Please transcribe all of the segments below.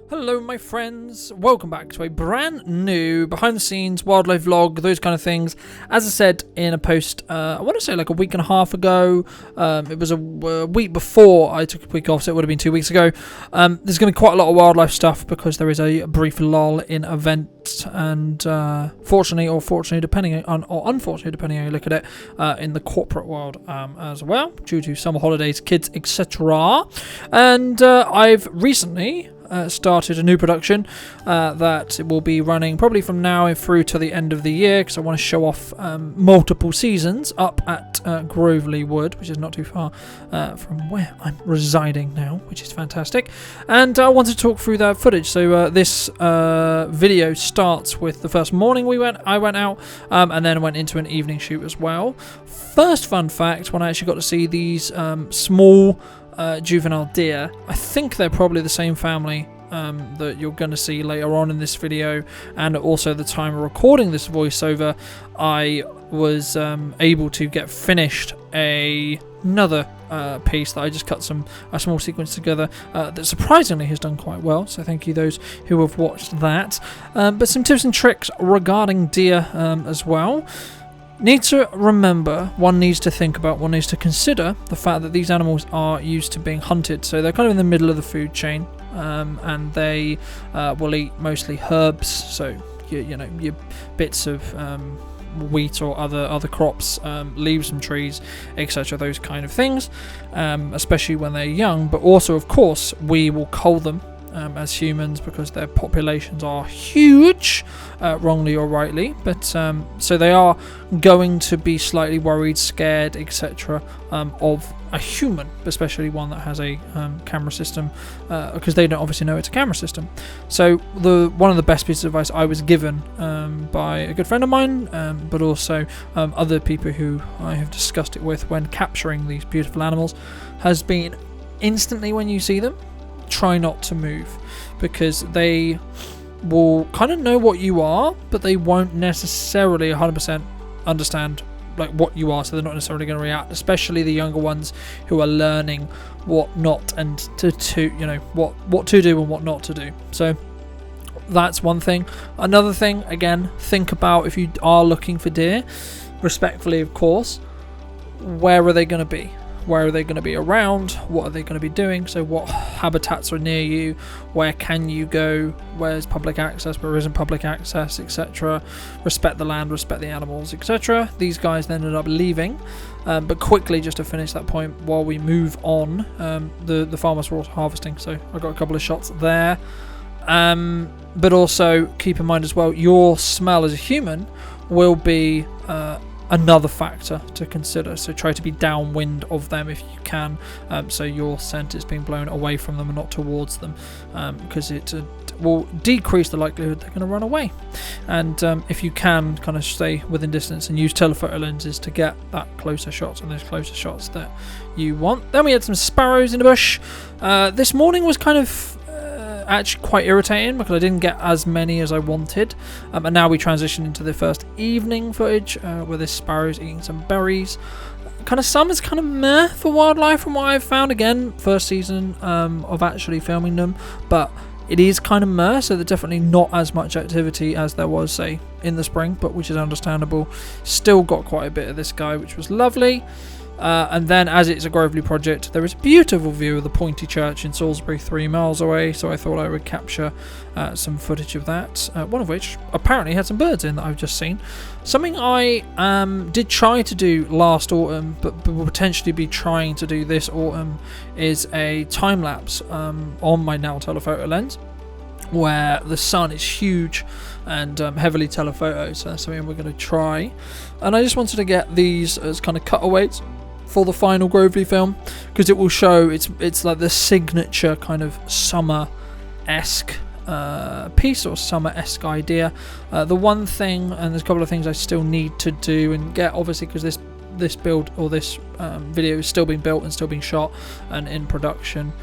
Hello my friends, welcome back to a brand new behind the scenes wildlife vlog, those kind of things. As I said in a post, I want to say like a week and a half ago, it was a week before I took a week off, so it would have been 2 weeks ago. There's going to be quite a lot of wildlife stuff because there is a brief lull in events, and fortunately or unfortunately depending on how you look at it, in the corporate world as well, due to summer holidays, kids, etc. And I've recently started a new production that will be running probably from now through to the end of the year, because I want to show off multiple seasons up at Grovely Wood, which is not too far from where I'm residing now, which is fantastic. And I want to talk through that footage. So this video starts with the first morning I went out, and then went into an evening shoot as well. First fun fact, when I actually got to see these small juvenile deer, I think they're probably the same family that you're going to see later on in this video, and also the time of recording this voiceover, I was able to get finished another piece that I just cut a small sequence together that surprisingly has done quite well, so thank you those who have watched that. But some tips and tricks regarding deer as well. Need to remember, one needs to think about, one needs to consider the fact that these animals are used to being hunted, so they're kind of in the middle of the food chain, and they will eat mostly herbs, so your bits of wheat or other crops, leaves from trees, etc., those kind of things, especially when they're young. But also, of course, we will cull them as humans because their populations are huge, wrongly or rightly, but so they are going to be slightly worried, scared, etc. Of a human, especially one that has a camera system, because they don't obviously know it's a camera system. So one of the best pieces of advice I was given by a good friend of mine, but also other people who I have discussed it with when capturing these beautiful animals, has been instantly when you see them, try not to move, because they will kind of know what you are, but they won't necessarily 100% understand like what you are, so they're not necessarily going to react, especially the younger ones who are learning what not and to what to do and what not to do. So that's one thing. Another thing, again, think about, if you are looking for deer, respectfully of course, where are they going to be? Where are they going to be around? What are they going to be doing? So what habitats are near you? Where can you go? Where's public access? Where isn't public access, etc. Respect the land, respect the animals, etc. These guys then ended up leaving, but quickly, just to finish that point while we move on, the farmers were also harvesting, so I got a couple of shots there. But also keep in mind as well, your smell as a human will be another factor to consider, so try to be downwind of them if you can, so your scent is being blown away from them and not towards them, because it will decrease the likelihood they're going to run away. And if you can, kind of stay within distance and use telephoto lenses to get that closer shots and those closer shots that you want. Then we had some sparrows in the bush. This morning was kind of actually quite irritating because I didn't get as many as I wanted, and now we transition into the first evening footage where this sparrow's eating some berries. Kind of summer's kind of meh for wildlife from what I've found. Again, first season of actually filming them, but it is kind of meh, so there's definitely not as much activity as there was, say, in the spring, but which is understandable. Still got quite a bit of this guy, which was lovely. And then, as it's a Grovely project, there is a beautiful view of the Pointy Church in Salisbury, 3 miles away, so I thought I would capture some footage of that, one of which apparently had some birds in that I've just seen. Something I did try to do last autumn, but will potentially be trying to do this autumn, is a time-lapse on my now telephoto lens, where the sun is huge and heavily telephoto, so that's something we're going to try. And I just wanted to get these as kind of cutaways for the final Grovely film, because it will show it's like the signature kind of summer-esque piece, or summer-esque idea. The one thing, and there's a couple of things I still need to do and get, obviously, because this build, or this video is still being built and still being shot and in production,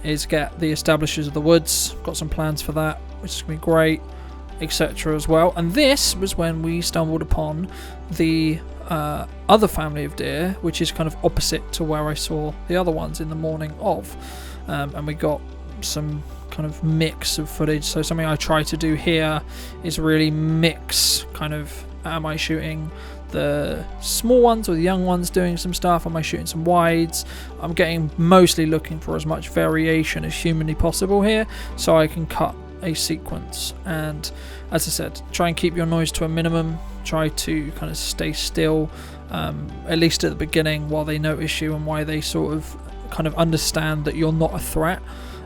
is get the establishers of the woods. Got some plans for that, which is going to be great, etc. as well. And this was when we stumbled upon the other family of deer, which is kind of opposite to where I saw the other ones in the morning of, and we got some kind of mix of footage. So something I try to do here is really mix kind of, am I shooting the small ones or the young ones doing some stuff? Am I shooting some wides? I'm mostly looking for as much variation as humanly possible here, so I can cut a sequence. And as I said, try and keep your noise to a minimum. Try to kind of stay still, at least at the beginning, while they notice you and why they sort of kind of understand that you're not a threat.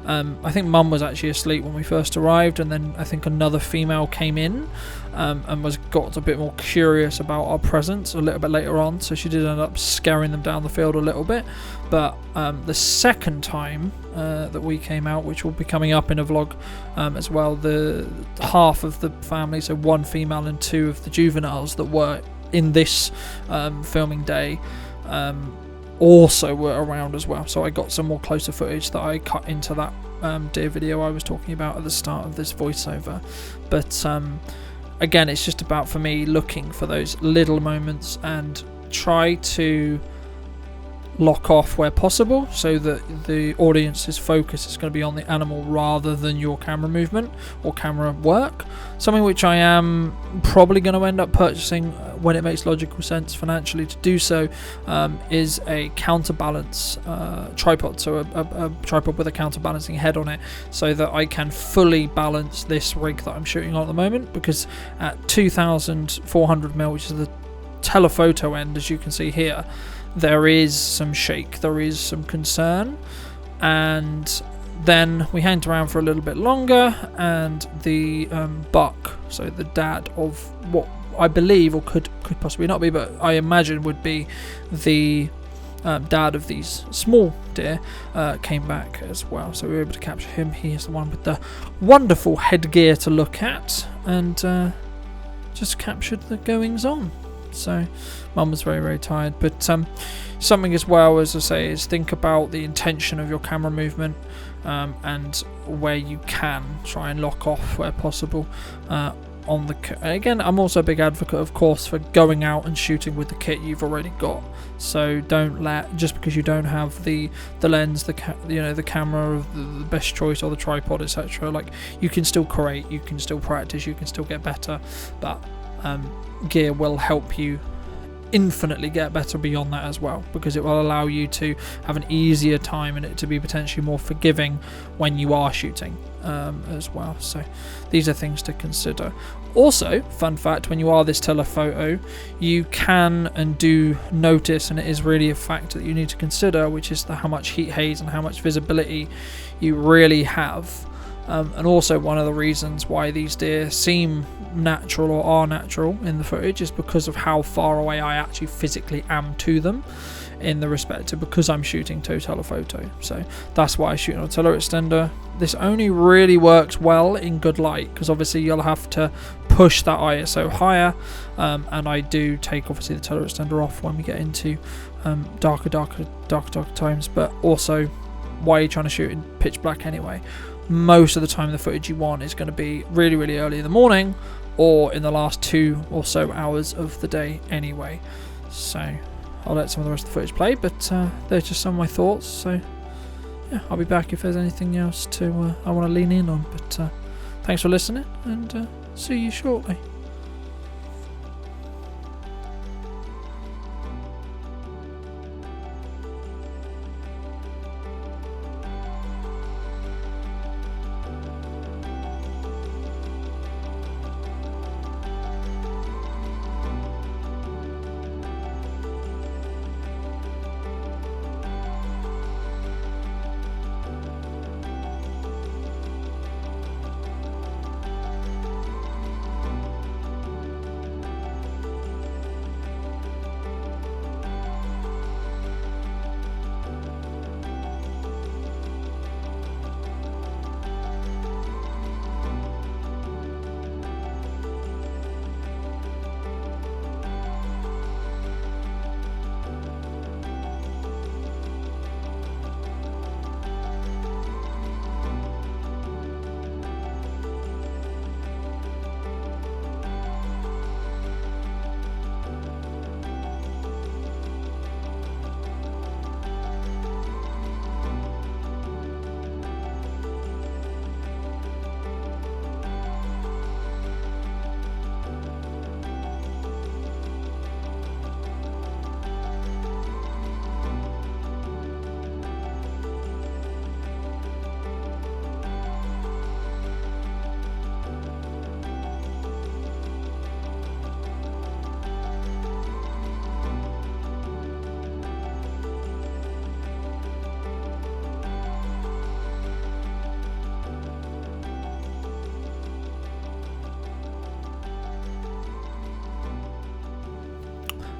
I think Mum was actually asleep when we first arrived, and then I think another female came in and got a bit more curious about our presence a little bit later on, so she did end up scaring them down the field a little bit. But the second time that we came out, which will be coming up in a vlog as well, the half of the family, so one female and two of the juveniles that were in this filming day, also were around as well, so I got some more closer footage that I cut into that deer video I was talking about at the start of this voiceover. But again, it's just about, for me, looking for those little moments and try to lock off where possible, so that the audience's focus is going to be on the animal rather than your camera movement or camera work. Something which I am probably going to end up purchasing when it makes logical sense financially to do so, is a counterbalance tripod, so a tripod with a counterbalancing head on it, so that I can fully balance this rig that I'm shooting on at the moment, because at 2400mm, which is the telephoto end, as you can see here, there is some shake, there is some concern. And then we hanged around for a little bit longer, and the buck, so the dad of what I believe, or could possibly not be, but I imagine would be the dad of these small deer, came back as well, so we were able to capture him. He is the one with the wonderful headgear to look at, and just captured the goings on. So Mum was very, very tired. But something as well, as I say, is think about the intention of your camera movement, and where you can try and lock off where possible on the again, I'm also a big advocate, of course, for going out and shooting with the kit you've already got. So don't let, just because you don't have the lens, the camera of the best choice, or the tripod, etc., like, you can still create, you can still practice, you can still get better, but gear will help you infinitely get better beyond that as well, because it will allow you to have an easier time and it to be potentially more forgiving when you are shooting as well. So these are things to consider. Also, fun fact, when you are this telephoto, you can and do notice, and it is really a factor that you need to consider, which is how much heat haze and how much visibility you really have. And also, one of the reasons why these deer seem natural or are natural in the footage is because of how far away I actually physically am to them, in the respect of, because I'm shooting to telephoto. So that's why I shoot on a teleextender. This only really works well in good light, because obviously you'll have to push that ISO higher, and I do take obviously the teleextender off when we get into darker times. But also, why are you trying to shoot in pitch black anyway? Most of the time the footage you want is going to be really, really early in the morning, or in the last 2 or so hours of the day anyway. So I'll let some of the rest of the footage play, but there's just some of my thoughts. So yeah, I'll be back if there's anything else I want to lean in on. But thanks for listening, and see you shortly.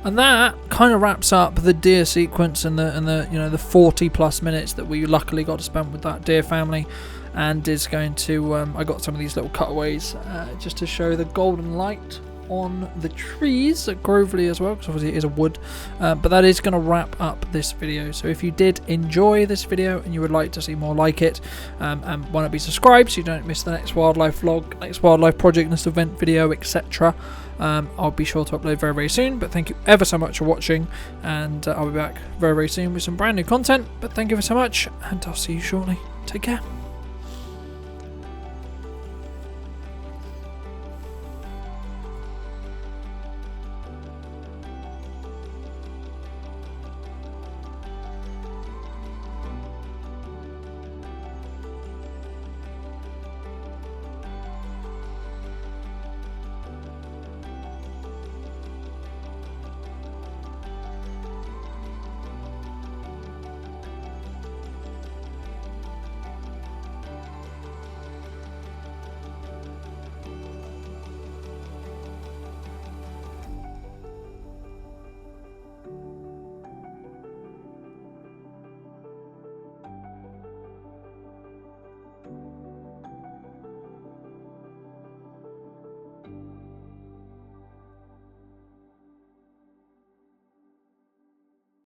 And that kind of wraps up the deer sequence and the you know, the 40 plus minutes that we luckily got to spend with that deer family. And is going to I got some of these little cutaways just to show the golden light on the trees at Grovely as well, because obviously it is a wood. But that is going to wrap up this video. So if you did enjoy this video and you would like to see more like it, and want to be subscribed so you don't miss the next wildlife vlog, next wildlife project, next event video, etc., I'll be sure to upload very, very soon. But thank you ever so much for watching, and I'll be back very, very soon with some brand new content. But thank you ever so much, and I'll see you shortly. Take care.